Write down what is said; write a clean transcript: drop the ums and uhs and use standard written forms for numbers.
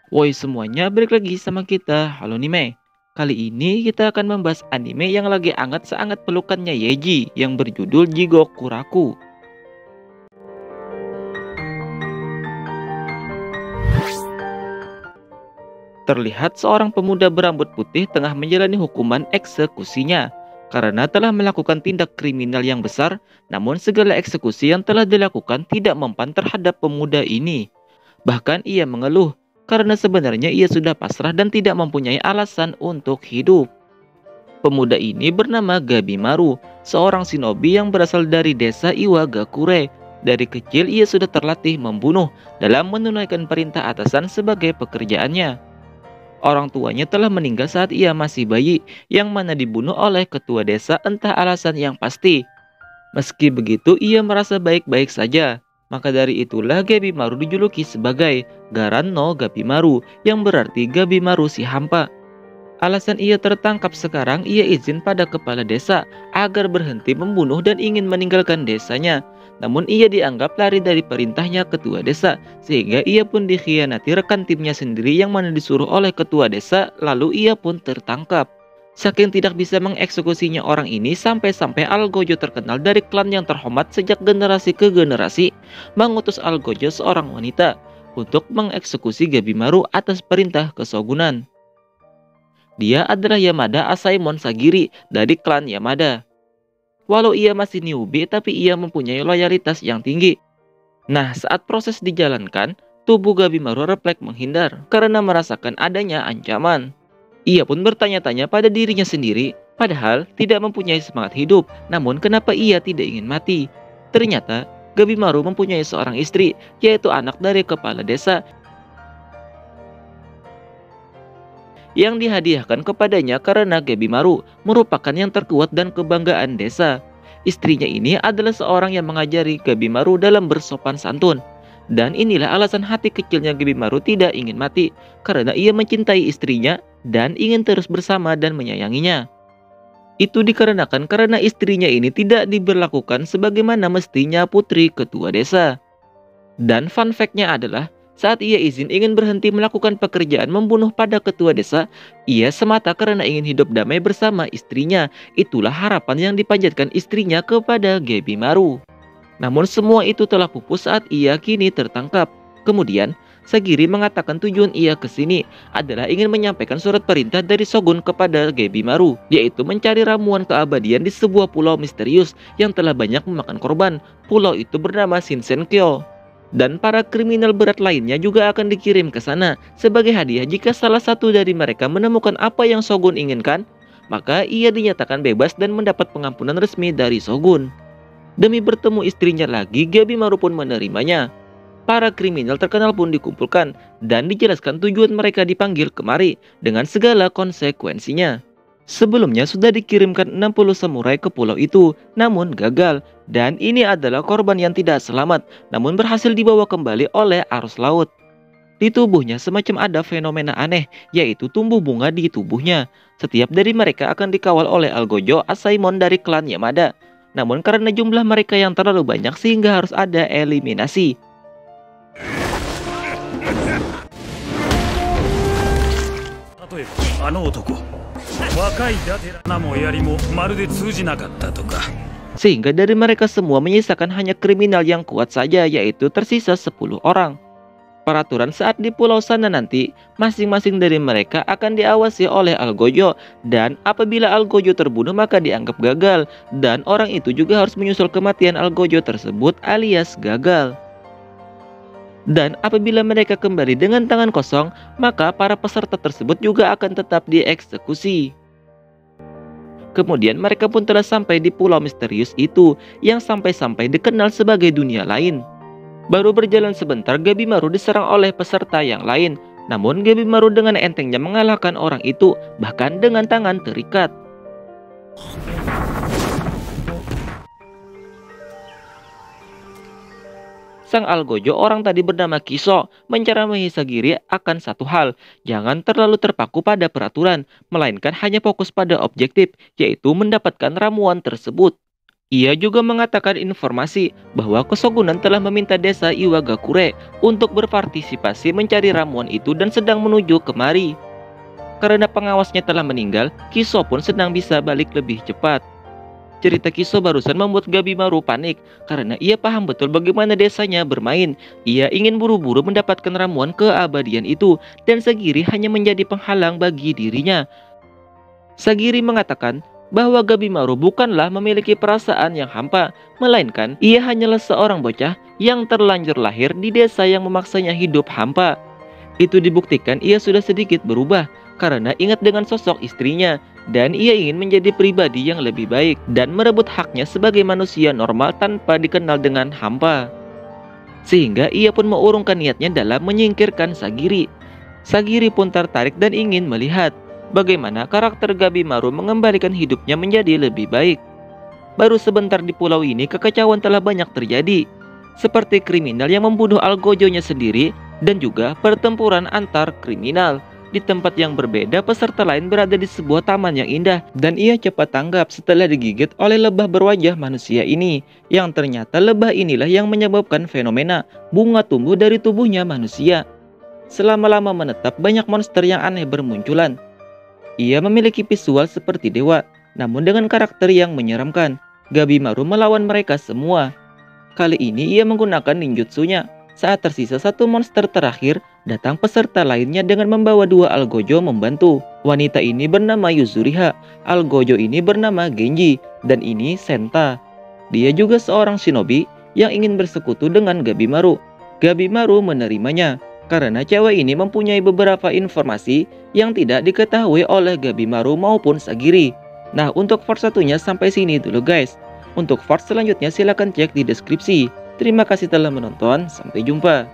Woi semuanya, balik lagi sama kita, Halo Nime. Kali ini kita akan membahas anime yang lagi anget-seanget pelukannya Yeji yang berjudul Jigokuraku. Terlihat seorang pemuda berambut putih tengah menjalani hukuman eksekusinya karena telah melakukan tindak kriminal yang besar, namun segala eksekusi yang telah dilakukan tidak mempan terhadap pemuda ini. Bahkan ia mengeluh karena sebenarnya ia sudah pasrah dan tidak mempunyai alasan untuk hidup. Pemuda ini bernama Gabimaru, seorang shinobi yang berasal dari desa Iwagakure. Dari kecil ia sudah terlatih membunuh dalam menunaikan perintah atasan sebagai pekerjaannya. Orang tuanya telah meninggal saat ia masih bayi, yang mana dibunuh oleh ketua desa entah alasan yang pasti. Meski begitu, ia merasa baik-baik saja. Maka dari itulah Gabimaru dijuluki sebagai Garan no Gabimaru, yang berarti Gabimaru si hampa. Alasan ia tertangkap sekarang, ia izin pada kepala desa agar berhenti membunuh dan ingin meninggalkan desanya. Namun ia dianggap lari dari perintahnya ketua desa, sehingga ia pun dikhianati rekan timnya sendiri yang mana disuruh oleh ketua desa, lalu ia pun tertangkap. Saking tidak bisa mengeksekusinya orang ini, sampai-sampai Algojo terkenal dari klan yang terhormat sejak generasi ke generasi, mengutus Algojo seorang wanita untuk mengeksekusi Gabimaru atas perintah kesogunan. Dia adalah Yamada Asaemon Sagiri dari klan Yamada. Walau ia masih newbie, tapi ia mempunyai loyalitas yang tinggi. Nah, saat proses dijalankan, tubuh Gabimaru refleks menghindar karena merasakan adanya ancaman. Ia pun bertanya-tanya pada dirinya sendiri, padahal tidak mempunyai semangat hidup, namun kenapa ia tidak ingin mati? Ternyata, Gabimaru mempunyai seorang istri, yaitu anak dari kepala desa yang dihadiahkan kepadanya karena Gabimaru merupakan yang terkuat dan kebanggaan desa. Istrinya ini adalah seorang yang mengajari Gabimaru dalam bersopan santun. Dan inilah alasan hati kecilnya Gabimaru tidak ingin mati, karena ia mencintai istrinya dan ingin terus bersama dan menyayanginya. Itu dikarenakan karena istrinya ini tidak diberlakukan sebagaimana mestinya putri ketua desa. Dan fun fact-nya adalah, saat ia izin ingin berhenti melakukan pekerjaan membunuh pada ketua desa, ia semata karena ingin hidup damai bersama istrinya. Itulah harapan yang dipanjatkan istrinya kepada Gabimaru. Namun semua itu telah pupus saat ia kini tertangkap. Kemudian, Sagiri mengatakan tujuan ia ke sini adalah ingin menyampaikan surat perintah dari Shogun kepada Gabimaru, yaitu mencari ramuan keabadian di sebuah pulau misterius yang telah banyak memakan korban. Pulau itu bernama Shinsenkyo. Dan para kriminal berat lainnya juga akan dikirim ke sana sebagai hadiah jika salah satu dari mereka menemukan apa yang Shogun inginkan, maka ia dinyatakan bebas dan mendapat pengampunan resmi dari Shogun. Demi bertemu istrinya lagi, Gabimaru pun menerimanya. Para kriminal terkenal pun dikumpulkan dan dijelaskan tujuan mereka dipanggil kemari dengan segala konsekuensinya. Sebelumnya sudah dikirimkan 60 samurai ke pulau itu, namun gagal. Dan ini adalah korban yang tidak selamat, namun berhasil dibawa kembali oleh arus laut. Di tubuhnya semacam ada fenomena aneh, yaitu tumbuh bunga di tubuhnya. Setiap dari mereka akan dikawal oleh Algojo Asaemon dari klan Yamada. Namun karena jumlah mereka yang terlalu banyak sehingga harus ada eliminasi. 例えばあの男若いダテラなもやりもまるで通じなかったとか Sehingga dari mereka semua menyisakan hanya kriminal yang kuat saja, yaitu tersisa 10 orang. Peraturan saat di pulau sana nanti, masing-masing dari mereka akan diawasi oleh Algojo, dan apabila Algojo terbunuh maka dianggap gagal, dan orang itu juga harus menyusul kematian Algojo tersebut alias gagal. Dan apabila mereka kembali dengan tangan kosong, maka para peserta tersebut juga akan tetap dieksekusi. Kemudian mereka pun telah sampai di pulau misterius itu, yang sampai-sampai dikenal sebagai dunia lain. Baru berjalan sebentar, Gabimaru diserang oleh peserta yang lain. Namun Gabimaru dengan entengnya mengalahkan orang itu, bahkan dengan tangan terikat. Sang Algojo, orang tadi bernama Kiso, menceramahi Sagiri akan satu hal, jangan terlalu terpaku pada peraturan, melainkan hanya fokus pada objektif, yaitu mendapatkan ramuan tersebut. Ia juga mengatakan informasi bahwa Kesogunan telah meminta desa Iwagakure untuk berpartisipasi mencari ramuan itu dan sedang menuju kemari. Karena pengawasnya telah meninggal, Kiso pun sedang bisa balik lebih cepat. Cerita Kiso barusan membuat Gabimaru panik karena ia paham betul bagaimana desanya bermain. Ia ingin buru-buru mendapatkan ramuan keabadian itu dan Sagiri hanya menjadi penghalang bagi dirinya. Sagiri mengatakan bahwa Gabimaru bukanlah memiliki perasaan yang hampa, melainkan ia hanyalah seorang bocah yang terlanjur lahir di desa yang memaksanya hidup hampa. Itu dibuktikan ia sudah sedikit berubah karena ingat dengan sosok istrinya dan ia ingin menjadi pribadi yang lebih baik dan merebut haknya sebagai manusia normal tanpa dikenal dengan hampa. Sehingga ia pun mengurungkan niatnya dalam menyingkirkan Sagiri. Sagiri pun tertarik dan ingin melihat bagaimana karakter Gabimaru mengembalikan hidupnya menjadi lebih baik. Baru sebentar di pulau ini kekacauan telah banyak terjadi, seperti kriminal yang membunuh algojonya sendiri dan juga pertempuran antar kriminal. Di tempat yang berbeda, peserta lain berada di sebuah taman yang indah dan ia cepat tanggap setelah digigit oleh lebah berwajah manusia ini, yang ternyata lebah inilah yang menyebabkan fenomena bunga tumbuh dari tubuhnya manusia. Selama-lama menetap, banyak monster yang aneh bermunculan. Ia memiliki visual seperti dewa, namun dengan karakter yang menyeramkan. Gabimaru melawan mereka semua. Kali ini ia menggunakan ninjutsunya. Saat tersisa satu monster terakhir, datang peserta lainnya dengan membawa dua algojo membantu. Wanita ini bernama Yuzuriha, algojo ini bernama Genji, dan ini Senta. Dia juga seorang shinobi yang ingin bersekutu dengan Gabimaru. Gabimaru menerimanya karena cewek ini mempunyai beberapa informasi yang tidak diketahui oleh Gabimaru maupun Sagiri. Nah, untuk part satunya sampai sini dulu guys. Untuk part selanjutnya silahkan cek di deskripsi. Terima kasih telah menonton, sampai jumpa.